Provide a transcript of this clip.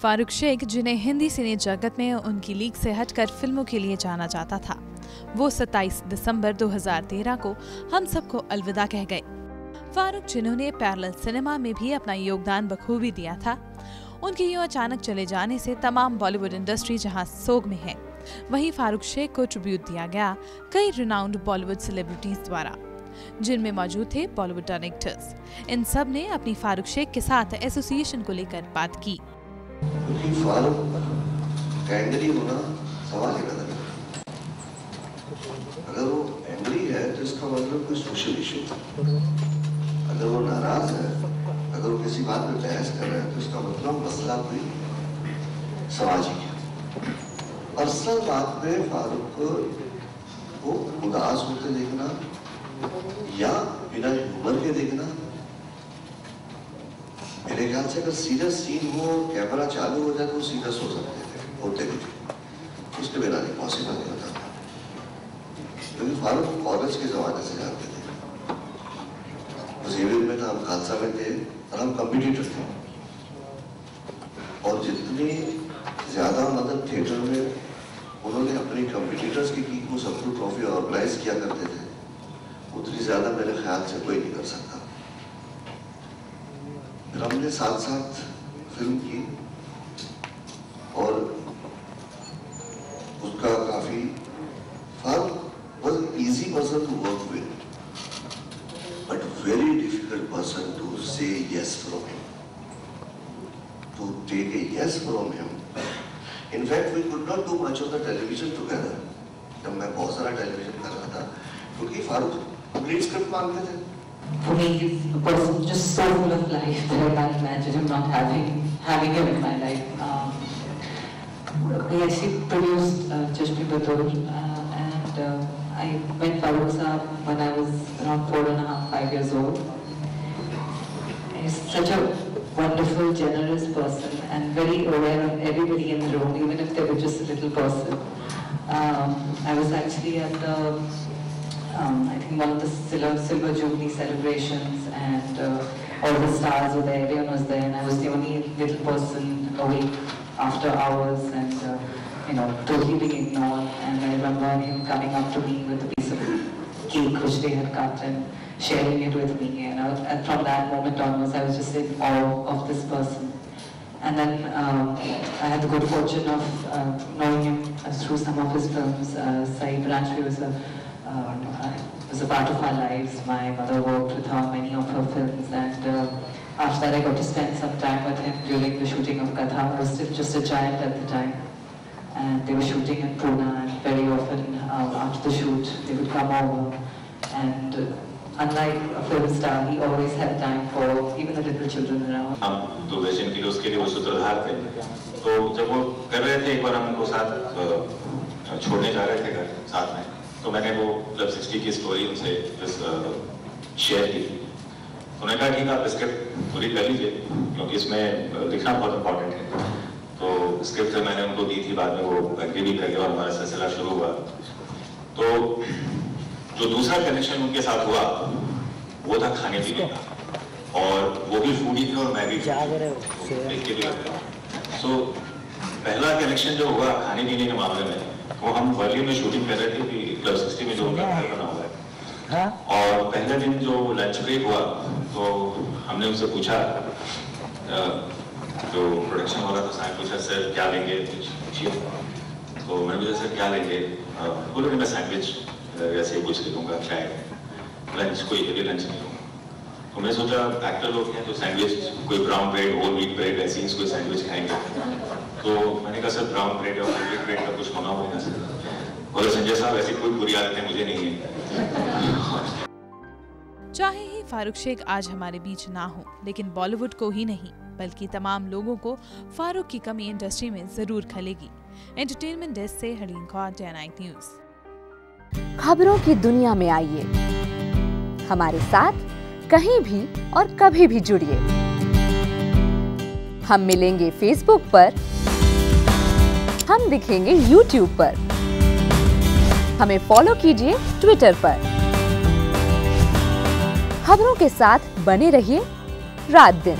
फारूक शेख, जिन्हें हिंदी सिने जगत में उनकी लीग से हटकर फिल्मों के लिए जाना जाता था, वो 27 दिसंबर 2013 को हम सबको अलविदा कह गए। फारूक, जिन्होंने पैरेलल सिनेमा में भी अपना योगदान बखूबी दिया था, उनके यूं अचानक चले जाने से तमाम बॉलीवुड इंडस्ट्री जहां सोग में है, वहीं फारूक शेख को ट्रिब्यूट दिया गया कई रिनाउंड बॉलीवुड सेलिब्रिटीज द्वारा, जिनमें मौजूद थे बॉलीवुड डायरेक्टर्स। इन सब ने अपनी फारूक शेख के साथ एसोसिएशन को लेकर बात की। फारूक एंग्री होना सवाल ही गलत है। अगर वो एंग्री है तो इसका मतलब कोई सोशल इशू है। अगर वो नाराज है, अगर वो किसी बात पे बहस कर रहे हैं तो इसका मतलब मसला कोई सामाजिक है। असल बात में फारूक को उदास होते देखना या बिना ह्यूमर के देखना, मेरे ख्याल से अगर सीरियस सीन हो, कैमरा चालू हो जाए तो सीरियस हो सकते थे, होते भी थे, उसके बिना नहीं पॉसिबल नहीं होता था। क्योंकि फारूक कॉलेज के जमाने से जानते थे, जेवियर में था, हम खालसा में थे और हम कम्पिटिटर थे। और जितनी ज्यादा मदद थिएटर में उन्होंने अपनी कम्पिटिटर्स की वो सबको ट्रॉफी ऑर्गेनाइज किया करते थे, उतनी ज्यादा मेरे ख्याल से कोई नहीं कर सकता। फिर हमने साथ साथ फिल्म की और उसका काफी Farooq was an easy person to work with, but very difficult person to say yes from him, to take a yes from him. In fact, we could not do much of the television together. जब मैं बहुत सारा television कर रहा था, क्योंकि Farooq read script मांगते थे। For me, he's a person just so full of life that I can't imagine him not having him in my life. Yes, he produced Chashme Batur, and I met Farooq Saab when I was around 4.5, 5 years old. He's such a wonderful, generous person and very aware of everybody in the room, even if they were just a little person. I was actually at the, I think one of the Silver Jubilee celebrations, and all the stars were there, everyone was there, and I was the only little person awake after hours and, totally being ignored. And I remember him coming up to me with a piece of cake which they had cut and sharing it with me, and from that moment onwards I was just in awe of this person. And then I had the good fortune of knowing him through some of his films. Saeed Ranchvi was a part of our lives. My mother worked with her on many of her films, and after that I got to spend some time with him during the shooting of Katha. I was still just a child at the time, and they were shooting in Pune, and very often after the shoot they would come over, and unlike a film star, he always had time for even the little children around. हम दो वेशन के लिए उसके लिए वो सूत्रधार थे, तो जब वो कर रहे थे, एक बार हम उनको साथ छोड़ने जा रहे थे घर साथ में, तो मैंने वो क्लब 60 की स्टोरी उनसे शेयर की। उन्होंने कहा ठीक है, आप स्क्रिप्ट पूरी कर लीजिए, क्योंकि इसमें लिखना बहुत इम्पोर्टेंट है। तो स्क्रिप्ट मैंने उनको दी थी, बाद में वो एग्री भी कर गया और हमारा सिलसिला शुरू हुआ। तो जो दूसरा कनेक्शन उनके साथ हुआ वो था खाने पीने का, और वो भी फूडी थे और मैं भी देख के भी लगता। सो पहला कनेक्शन जो हुआ खाने पीने के मामले में, वो हम वर्ली में शूटिंग कर रहे थे कि क्लब 60 में जो उनका घर बना हुआ है, और पहले दिन जो लंच ब्रेक हुआ तो हमने उनसे पूछा, जो प्रोडक्शन वाला था साहब, पूछा सर क्या लेंगे, कुछ पूछिए। तो मैंने पूछा सर क्या लेंगे, बोले मैं सैंडविच वैसे ही कुछ दूंगा, चाय लंच, कोई हेवी लंच नहीं दूंगा। तो मैं सोचा एक्टर लोग हैं तो सैंडविच, कोई brown bread, whole wheat bread, ऐसी कोई सैंडविच खाएंगे। तो मैंने कहा सर ब्राउन ब्रेड और होल व्हीट ब्रेड का कुछ होना होगा सर। बोले संजय साहब ऐसी कोई बुरी आदतें मुझे नहीं है। चाहे ही फारूक शेख आज हमारे बीच ना हो, लेकिन बॉलीवुड को ही नहीं बल्कि तमाम लोगों को फारूक की कमी इंडस्ट्री में जरूर खलेगी। एंटरटेनमेंट डेस्क से Haleem Khan, day night news. खबरों की दुनिया में आइए, हमारे साथ कहीं भी और कभी भी जुड़िए। हम मिलेंगे फेसबुक पर, हम दिखेंगे यूट्यूब पर, हमें फॉलो कीजिए ट्विटर पर। खबरों के साथ बने रहिए रात दिन।